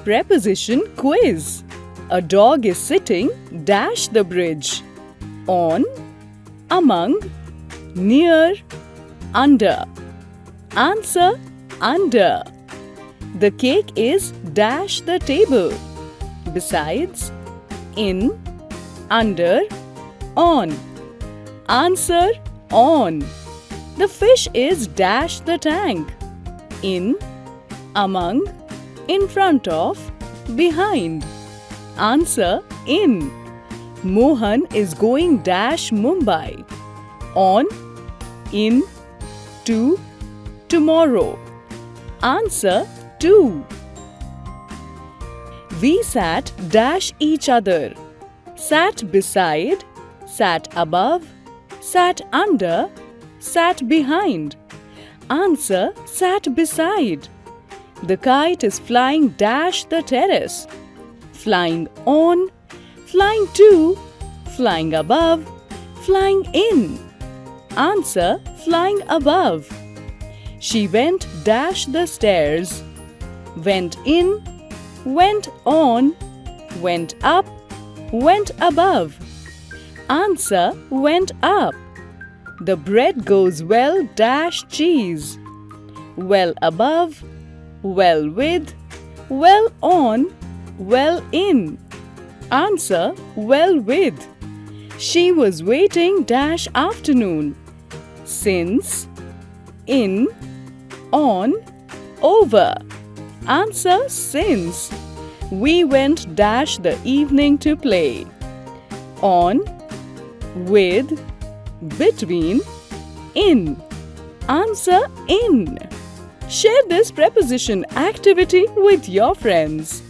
Preposition quiz. A dog is sitting dash the bridge. On, among, near, under. Answer under. The cake is dash the table. Besides, in, under, on. Answer on. The fish is dash the tank. In, among, in front of, behind. Answer in. Mohan is going dash Mumbai. On, in, to, tomorrow. Answer to. We sat dash each other. Sat beside, sat above, sat under, sat behind. Answer sat beside. The kite is flying dash the terrace. Flying on, flying to, flying above, flying in. Answer flying above. She went dash the stairs. Went in, went on, went up, went above. Answer went up. The bread goes well dash cheese. Well above, well with, well on, well in. Answer well with. She was waiting dash afternoon. Since, in, on, over. Answer since. We went dash the evening to play. On, with, between, in. Answer in. Share this preposition activity with your friends.